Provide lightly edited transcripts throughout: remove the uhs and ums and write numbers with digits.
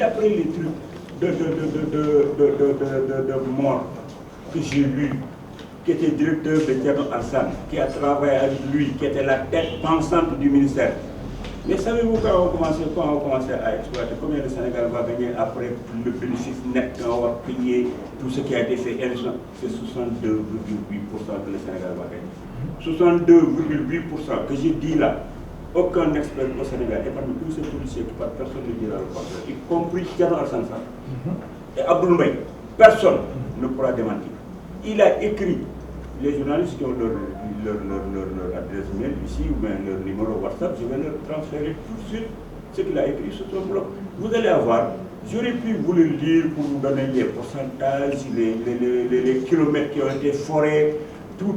d'après les trucs de mort que j'ai lu, qui était directeur de Thierno Alassane, qui a travaillé avec lui, qui était la tête pensante du ministère. Mais savez-vous quand on commence à exploiter, combien le Sénégal va gagner après le bénéfice net qu'on va payer tout ce qui a été fait? C'est 62,8% que le Sénégal va gagner. 62,8% que j'ai dit là. Aucun expert au Sénégal, et parmi tous ces policiers qui parlent, personne ne dira le contraire, y compris Thierno Alassane Sall et Abdoul Mbaye. Personne ne pourra démentir. Il a écrit, les journalistes qui ont leur adresse mail ici, ou bien leur numéro WhatsApp, je vais leur transférer tout de suite ce qu'il a écrit sur son blog. Vous allez avoir, j'aurais pu vous le lire pour vous donner les pourcentages, les kilomètres qui ont été forés, tout,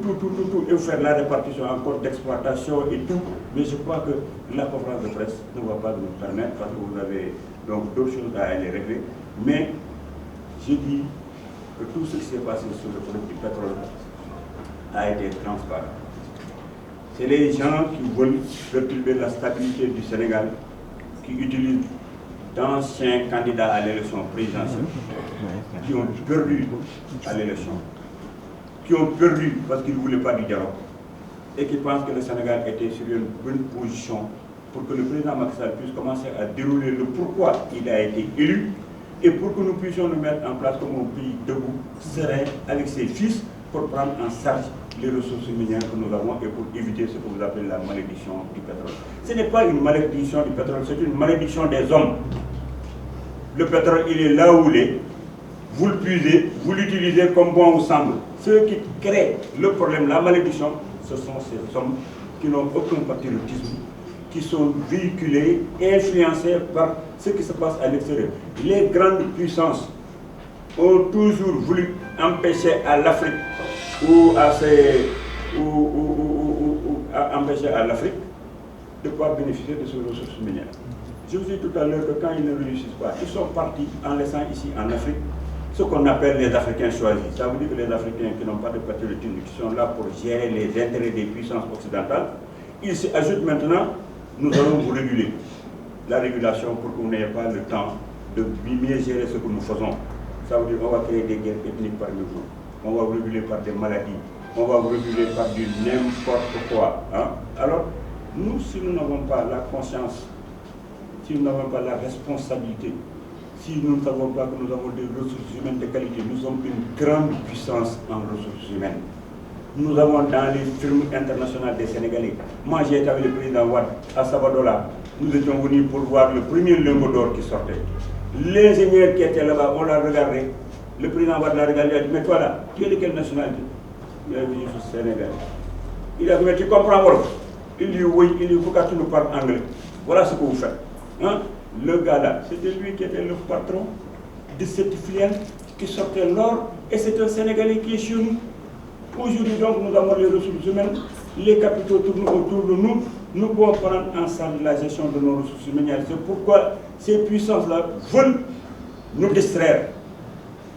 et vous faire la répartition encore d'exploitation et tout. Mais je crois que la conférence de presse ne va pas nous permettre, parce que vous avez donc d'autres choses à aller régler. Mais je dis que tout ce qui s'est passé sur le produit du pétrole a été transparent. C'est les gens qui veulent perturber la stabilité du Sénégal, qui utilisent d'anciens candidats à l'élection présidentielle, qui ont perdu à l'élection, qui ont perdu parce qu'ils ne voulaient pas du dialogue, et qui pensent que le Sénégal était sur une bonne position pour que le président Macky Sall puisse commencer à dérouler le pourquoi il a été élu, et pour que nous puissions nous mettre en place comme un pays debout, serein, avec ses fils, pour prendre en charge les ressources minières que nous avons et pour éviter ce que vous appelez la malédiction du pétrole. Ce n'est pas une malédiction du pétrole, c'est une malédiction des hommes. Le pétrole, il est là où il est, vous le puisez, vous l'utilisez comme bon vous semble. Ceux qui créent le problème, la malédiction, ce sont ces hommes qui n'ont aucun patriotisme, qui sont véhiculés, influencés par ce qui se passe à l'extérieur. Les grandes puissances ont toujours voulu empêcher à l'Afrique empêcher à l'Afrique de pouvoir bénéficier de ces ressources minières. Je vous ai dit tout à l'heure que quand ils ne réussissent pas, ils sont partis en laissant ici en Afrique ce qu'on appelle les Africains choisis. Ça veut dire que les Africains qui n'ont pas de patriotisme, qui sont là pour gérer les intérêts des puissances occidentales, ils s'ajoutent maintenant, nous allons vous réguler. La régulation pour que vous n'ayez pas le temps de mieux gérer ce que nous faisons. Ça veut dire qu'on va créer des guerres ethniques parmi vous. On va vous réguler par des maladies. On va vous réguler par du n'importe quoi. Hein? Alors, nous, si nous n'avons pas la conscience, si nous n'avons pas la responsabilité, si nous ne savons pas que nous avons des ressources humaines de qualité, nous sommes une grande puissance en ressources humaines. Nous avons dans les firmes internationales des Sénégalais. Moi, j'ai été avec le président Wade à Sabadola. Nous étions venus pour voir le premier lingot d'or qui sortait. L'ingénieur qui était là-bas, on l'a regardé. Le président Wade l'a regardé, il a dit, mais toi là, tu es de quelle nationalité? Il a dit, je suis sénégalais. Il a dit, mais tu comprends Wolof? Il dit, oui. Il dit, pourquoi tu nous parles anglais? Voilà ce que vous faites. Hein? Le gars là, c'était lui qui était le patron de cette filiale qui sortait l'or, et c'est un Sénégalais qui est chez nous. Aujourd'hui donc, nous avons les ressources humaines, les capitaux tournent autour de nous, nous pouvons prendre en charge la gestion de nos ressources humaines. C'est pourquoi ces puissances-là veulent nous distraire.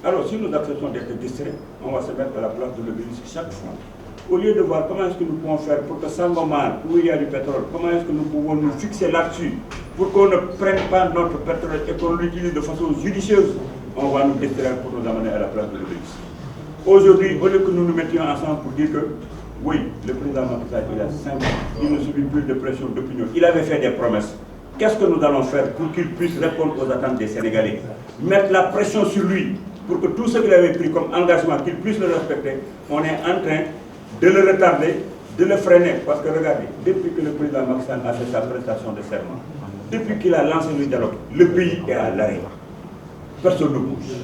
Alors, si nous acceptons d'être distraits, on va se mettre à la place de l'obélisque chaque fois. Au lieu de voir comment est-ce que nous pouvons faire pour que Sangomar, où il y a du pétrole, comment est-ce que nous pouvons nous fixer là-dessus, pour qu'on ne prenne pas notre pétrole et qu'on l'utilise de façon judicieuse, on va nous distraire pour nous amener à la place de l'obélisque. Aujourd'hui, au lieu que nous nous mettions ensemble pour dire que, oui, le président Macky Sall, il a 5 ans, il ne subit plus de pression d'opinion. Il avait fait des promesses. Qu'est-ce que nous allons faire pour qu'il puisse répondre aux attentes des Sénégalais? Mettre la pression sur lui pour que tout ce qu'il avait pris comme engagement, qu'il puisse le respecter. On est en train de le retarder, de le freiner. Parce que regardez, depuis que le président Macky Sall a fait sa prestation de serment, depuis qu'il a lancé le dialogue, le pays est à l'arrêt. Personne ne bouge.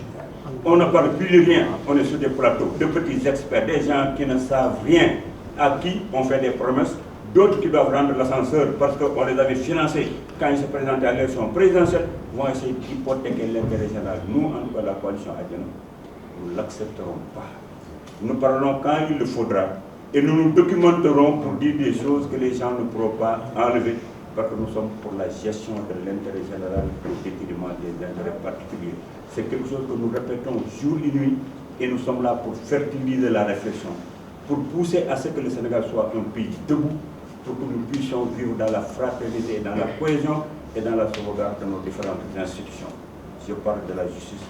On ne parle plus de rien, on est sur des plateaux, de petits experts, des gens qui ne savent rien, à qui on fait des promesses, d'autres qui doivent rendre l'ascenseur parce qu'on les avait financés quand ils se présentaient à l'élection présidentielle, vont essayer d'hypothéquer l'intérêt général. Nous, en tout cas, la coalition Adiana, nous ne l'accepterons pas. Nous parlons quand il le faudra et nous nous documenterons pour dire des choses que les gens ne pourront pas enlever parce que nous sommes pour la gestion de l'intérêt général au détriment des intérêts particuliers. C'est quelque chose que nous répétons jour et nuit et nous sommes là pour fertiliser la réflexion, pour pousser à ce que le Sénégal soit un pays debout, pour que nous puissions vivre dans la fraternité, dans la cohésion et dans la sauvegarde de nos différentes institutions. je parle de la justice,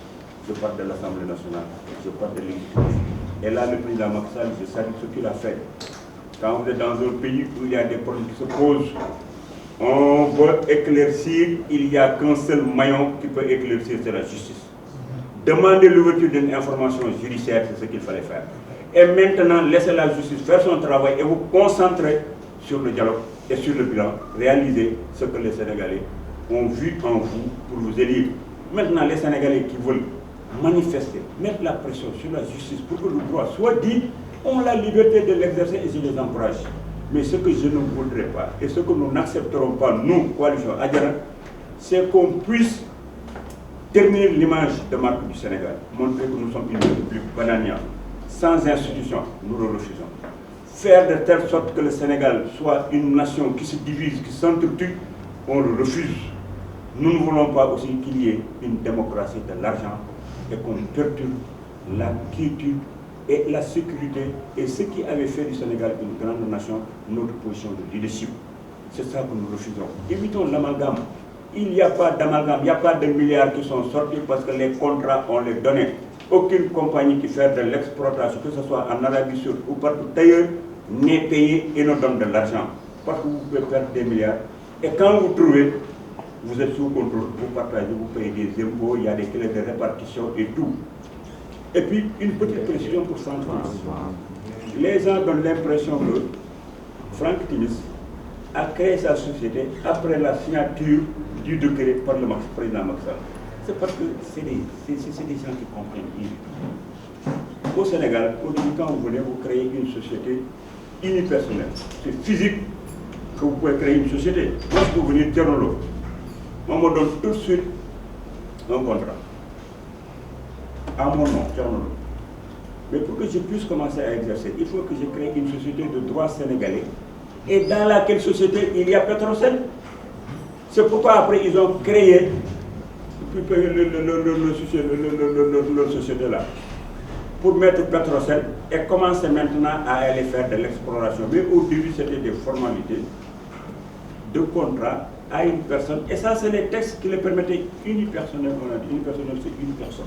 je parle de l'Assemblée nationale, je parle de l'exécutif. Et là, le président Macky Sall, je salue ce qu'il a fait. Quand vous êtes dans un pays où il y a des problèmes qui se posent, on veut éclaircir, il n'y a qu'un seul maillon qui peut éclaircir, c'est la justice. Demander l'ouverture d'une information judiciaire, c'est ce qu'il fallait faire. Et maintenant, laissez la justice faire son travail et vous concentrer sur le dialogue et sur le bilan, réaliser ce que les Sénégalais ont vu en vous pour vous élire. Maintenant, les Sénégalais qui veulent manifester, mettre la pression sur la justice pour que le droit soit dit, ont la liberté de l'exercer et je les encourage. Mais ce que je ne voudrais pas et ce que nous n'accepterons pas, nous, coalition Adiara, c'est qu'on puisse terminer l'image de marque du Sénégal, montrer que nous sommes une république bananière, sans institution, nous le refusons. Faire de telle sorte que le Sénégal soit une nation qui se divise, qui s'entretue, on le refuse. Nous ne voulons pas aussi qu'il y ait une démocratie de l'argent et qu'on perturbe la quiétude et la sécurité et ce qui avait fait du Sénégal une grande nation, notre position de leadership. C'est ça que nous refusons. Évitons l'amalgame. Il n'y a pas d'amalgame, il n'y a pas de milliards qui sont sortis parce que les contrats, on les donnait. Aucune compagnie qui fait de l'exploitation, que ce soit en Arabie Saoudite ou partout ailleurs, n'est payée et nous donne de l'argent. Parce que vous pouvez perdre des milliards. Et quand vous trouvez, vous êtes sous contrôle, vous partagez, vous payez des impôts, il y a des clés de répartition et tout. Et puis, une petite précision pour Franck Timis. Les gens donnent l'impression que Franck Timis a créé sa société après la signature du décret par le président Macky Sall. C'est parce que c'est des gens qui comprennent. Au Sénégal, au début, quand vous venez, vous créez une société unipersonnelle. C'est physique que vous pouvez créer une société. Lorsque vous venez Tchernologue, on me donne tout de suite un contrat. À mon nom, Tchernologue. Mais pour que je puisse commencer à exercer, il faut que je crée une société de droit sénégalais et dans laquelle société il y a Petrosen. C'est pourquoi après ils ont créé le société là pour mettre Petrosen et commencer maintenant à aller faire de l'exploration. Mais au début c'était des formalités de contrat à une personne et ça c'est les textes qui le permettaient unipersonnel. On a dit unipersonnel, c'est une personne.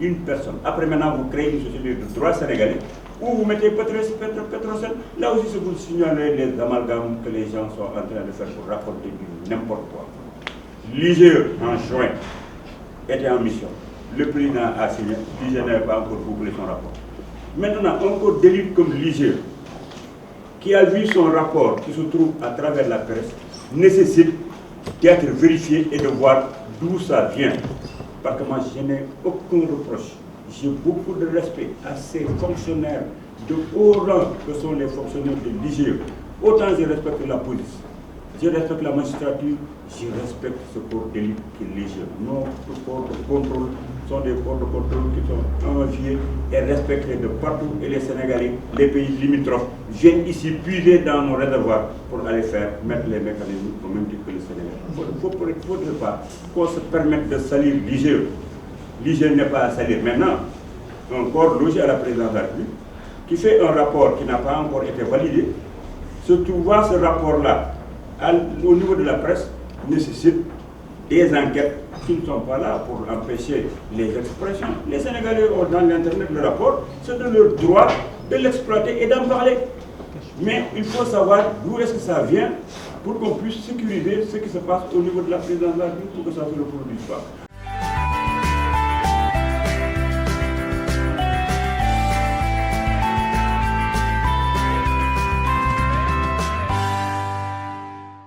Une personne. Après maintenant vous créez une société de droit sénégalais où vous mettez Petrosen. Là aussi c'est vous signaler les amalgames que les gens sont en train de faire pour raconter du n'importe quoi. L'IGE en juin était en mission. Le président a signé, l'IGE n'avait pas encore bouclé son rapport. Maintenant, encore d'élite comme l'IGE, qui a vu son rapport qui se trouve à travers la presse, nécessite d'être vérifié et de voir d'où ça vient. Parce que moi, je n'ai aucun reproche. J'ai beaucoup de respect à ces fonctionnaires de haut rang que sont les fonctionnaires de l'IGE. Autant je respecte la police, je respecte la magistrature, je respecte ce corps d'élite qui est l'IGE. Nos corps de contrôle sont des corps de contrôle qui sont enviés et respectés de partout. Et les Sénégalais, les pays limitrophes, viennent ici puiser dans nos réservoirs pour aller mettre les mécanismes au même titre que le Sénégal. Il ne faudrait pas qu'on se permette de salir l'IGE. L'IGE n'est pas à salir. Maintenant, un corps logé à la présidence de la République qui fait un rapport qui n'a pas encore été validé, se trouvant ce rapport-là au niveau de la presse, nécessite des enquêtes qui ne sont pas là pour empêcher les expressions. Les Sénégalais ont dans l'Internet le rapport, c'est de leur droit de l'exploiter et d'en parler. Mais il faut savoir d'où est-ce que ça vient pour qu'on puisse sécuriser ce qui se passe au niveau de la présidence de la République pour que ça ne se reproduise pas.